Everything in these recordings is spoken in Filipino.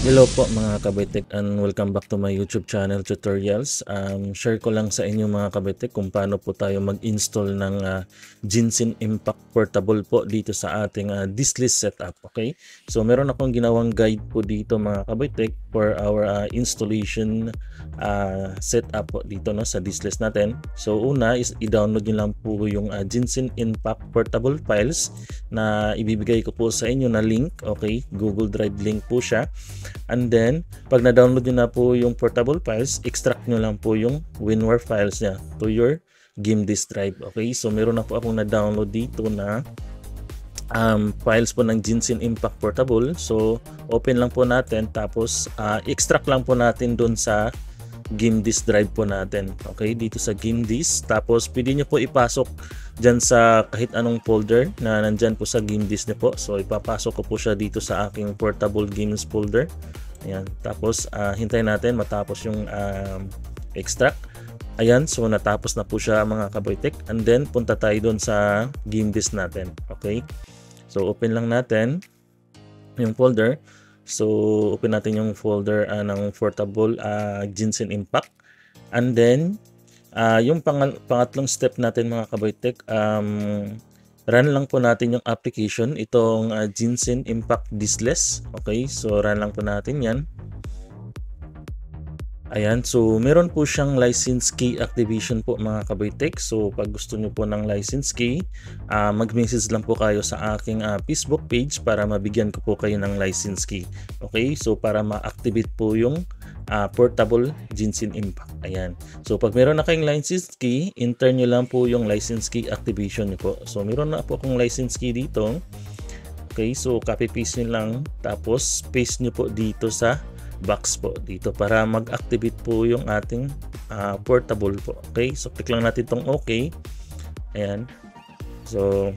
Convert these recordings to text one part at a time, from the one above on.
Hello po mga kabitek and welcome back to my YouTube channel tutorials. Share ko lang sa inyo mga kabitek kung paano po tayo mag-install ng Genshin Impact Portable po dito sa ating disklist setup. Okay? So meron akong ginawang guide po dito mga kabitek for our installation setup po dito no, sa disklist natin. So una is i-download nyo lang po yung Genshin Impact Portable files na ibibigay ko po sa inyo na link. Okay? Google Drive link po siya. And then, pag na-download nyo na po yung portable files, extract nyo lang po yung WinRAR files niya to your game disk drive. Okay, so meron na po akong na-download dito na files po ng Genshin Impact Portable. So, open lang po natin, tapos extract lang po natin dun sa game disk drive po natin. Okay, dito sa game disk. Tapos, pwede nyo po ipasok dyan sa kahit anong folder na nandyan po sa game disk nyo po. So, ipapasok ko po siya dito sa aking portable games folder. Ayan. Tapos, hintayin natin matapos yung extract. Ayan. So, natapos na po siya mga kaboytek. And then, punta tayo doon sa game disk natin. Okay. So, open lang natin yung folder. So, open natin yung folder ng portable Genshin Impact. And then, yung pangatlong step natin mga kaboytek, run lang po natin yung application, itong Genshin Impact Diskless. Okay, so run lang po natin yan. Ayan, so meron po siyang license key activation po mga kaboytek. So pag gusto nyo po ng license key, mag-message lang po kayo sa aking Facebook page para mabigyan ko po kayo ng license key. Okay, so para ma-activate po yung portable Genshin Impact. Ayan. So pag meron na kayong license key, enter nyo lang po yung license key activation nyo po. So meron na po akong license key dito. Okay, so copy paste nyo lang, tapos paste nyo po dito sa box po dito para mag-activate po yung ating portable po. Okay, so click lang natin tong OK. Ayan. So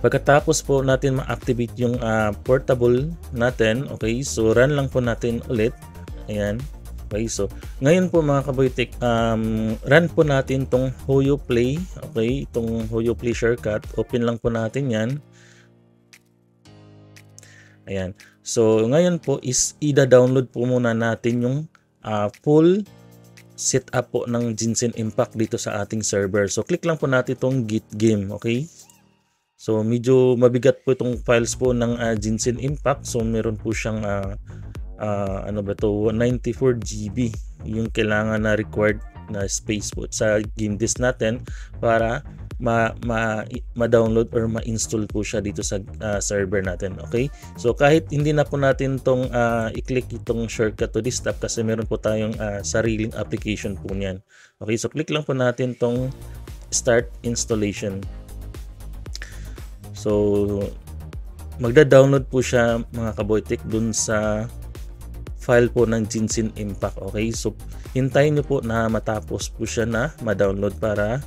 pagkatapos po natin ma-activate yung portable natin, okay, so run lang po natin ulit. Ayan. Okay, so ngayon po mga kaboytek, run po natin tong Hoyo Play. Okay, itong Hoyo Play shortcut, open lang po natin yan. Ayan. So ngayon po is i-download po muna natin yung full setup po ng Genshin Impact dito sa ating server. So click lang po natin itong Git Game. Okay. So medyo mabigat po itong files po ng Genshin Impact. So meron po siyang ano ba to, 94 GB yung kailangan na required na space po sa game disk natin para ma-download or ma-install po siya dito sa server natin. Okay, so kahit hindi na po natin tong i-click itong shortcut to desktop kasi meron po tayong sariling application po niyan. Okay, so click lang po natin tong start installation. So magda-download po siya mga kaboytek dun sa file po ng Genshin Impact. Okay, so hintayin nyo po na matapos po siya na ma-download para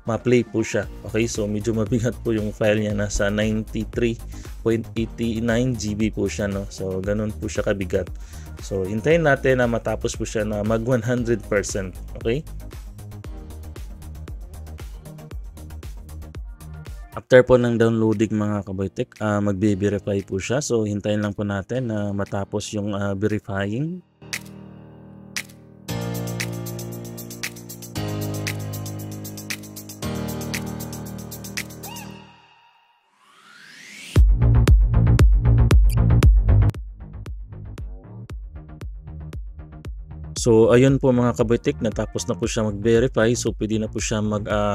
ma-play po siya. Okay, so medyo mabigat po yung file niya, nasa 93.89 GB po siya, no? So ganun po siya kabigat. So hintayin natin na matapos po siya na mag 100%. Okay, after po ng downloading mga kaboytek, magbe-verify po siya. So hintayin lang po natin na matapos yung verifying. So ayun po mga kaboytek, natapos na po siya mag-verify. So pwede na po siya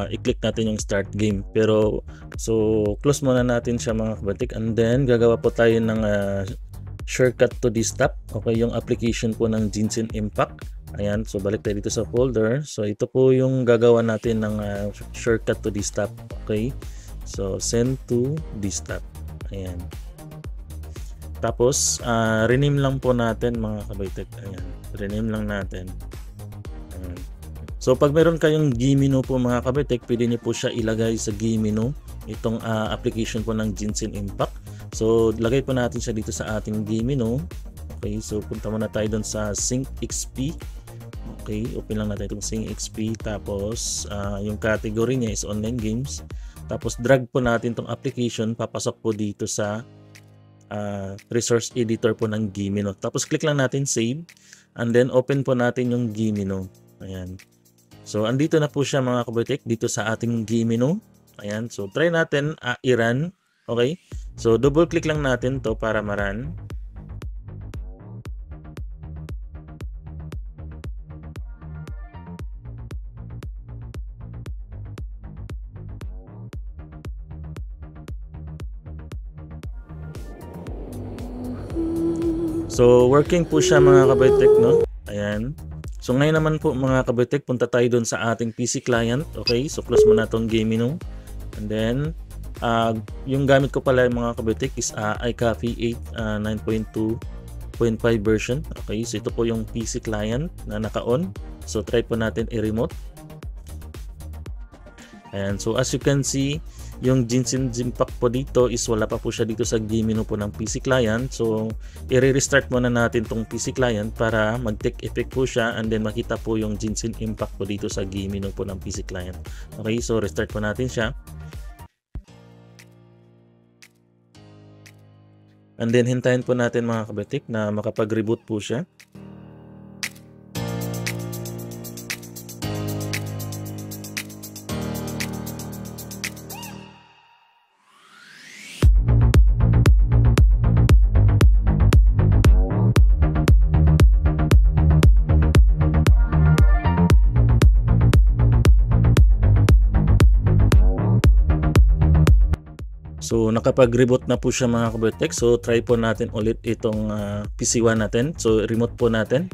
i-click natin yung start game. Pero so close muna natin siya mga kaboytek, and then gagawa po tayo ng shortcut to desktop. Okay, yung application po ng Genshin Impact. Ayan, so balik tayo dito sa folder. So ito po yung gagawa natin ng shortcut to desktop. Okay, so send to desktop. Ayan. Tapos rename lang po natin mga kaboytek. Ayan, rename lang natin. Ayan. So pag meron kayong Gmenu po mga kaboytek, pwede niyo po siya ilagay sa Gmenu itong application po ng Genshin Impact. So lagay po natin siya dito sa ating Gmenu. Okay, so punta muna tayo doon sa SyncXP. Okay, open lang natin itong SyncXP. Tapos yung category niya is online games. Tapos drag po natin itong application, papasok po dito sa resource editor po ng Gimino. Tapos click lang natin save and then open po natin yung Gimino. Ayan. So andito na po siya mga kabutik dito sa ating Gimino. Ayan. So try natin i-run. Okay? So double click lang natin to para ma-run. So, working po siya mga kabitek, no? Ayan. So, ngayon naman po mga kabitek, punta tayo doon sa ating PC client. Okay? So, close mo na itong Gimino. And then, yung gamit ko pala mga kabitek is iCoffee 8 9.2.5 version. Okay? So, ito po yung PC client na naka-on. So, try po natin i-remote. And so, as you can see, yung Genshin Impact po dito is wala pa po siya dito sa Gimino po ng PC client. So, i-restart muna natin tong PC client para mag-take effect po siya and then makita po yung Genshin Impact po dito sa Gimino po ng PC client. Okay, so restart po natin siya. And then hintayin po natin mga kabatik na makapag-reboot po siya. So nakapag-reboot na po siya mga kabutek. So try po natin ulit itong PC1 natin. So remote po natin.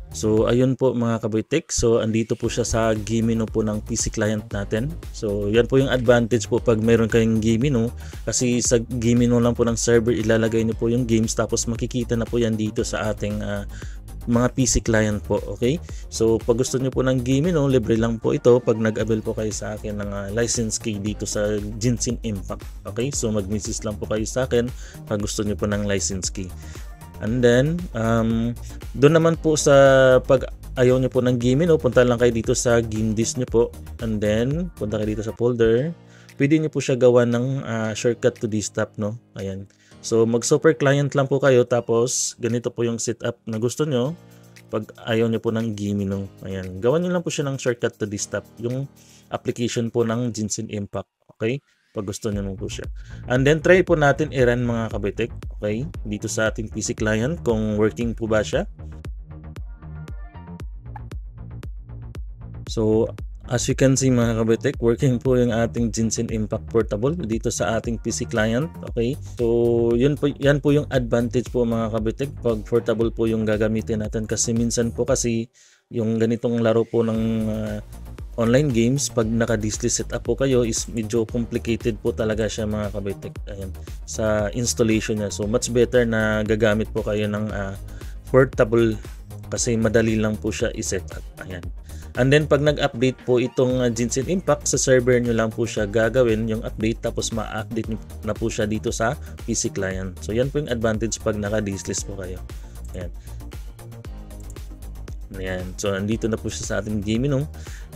So ayun po mga kabutek. So andito po siya sa Gimino po ng PC client natin. So yan po yung advantage po pag mayroon kayong Gimino. Kasi sa Gimino lang po ng server ilalagay niyo po yung games. Tapos makikita na po yan dito sa ating mga PC client po. Okay, so pag gusto nyo po ng Gimino, libre lang po ito pag nag-avail po kayo sa akin ng license key dito sa Genshin Impact. Okay, so mag-message lang po kayo sa akin pag gusto nyo po ng license key. And then doon naman po sa pag ayaw nyo po ng Gimino, punta lang kayo dito sa game disk nyo po and then punta kayo dito sa folder. Pwede nyo po siya gawa ng shortcut to desktop, no? Ayan. So, mag-super client lang po kayo tapos ganito po yung setup na gusto nyo pag ayaw nyo po ng Gimino. Ayan. Gawan nyo lang po siya ng shortcut to desktop. Yung application po ng Genshin Impact. Okay? Pag gusto nyo po siya. And then, try po natin i-run mga kabitek. Okay? Dito sa ating PC client kung working po ba siya. So, as you can see mga kabitek, working po yung ating Genshin Impact Portable dito sa ating PC client. Okay? So, yan po yung advantage po mga kabitek pag portable po yung gagamitin natin kasi minsan po kasi yung ganitong laro po ng online games, pag naka-display setup po kayo is medyo complicated po talaga siya mga kabitek. Ayan, sa installation niya. So, much better na gagamit po kayo ng portable kasi madali lang po siya i-set up. Ayan. And then pag nag-update po itong Genshin Impact sa server nyo lang po siya gagawin yung update tapos ma-update na po siya dito sa PC client. So yan po yung advantage pag naka-diskless po kayo. Ayan. Ayan. So nandito na po siya sa ating Gimino.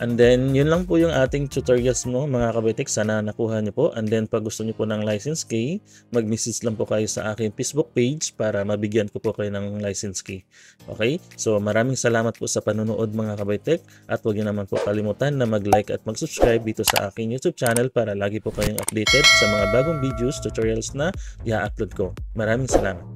And then yun lang po yung ating tutorials mo mga kabitek. Sana nakuha nyo po. And then pag gusto nyo po ng license key, mag-message lang po kayo sa aking Facebook page para mabigyan ko po kayo ng license key. Okay? So maraming salamat po sa panonood mga kabitek. At huwag nyo naman po kalimutan na mag-like at mag-subscribe dito sa aking YouTube channel para lagi po kayong updated sa mga bagong videos, tutorials na i-upload ko. Maraming salamat.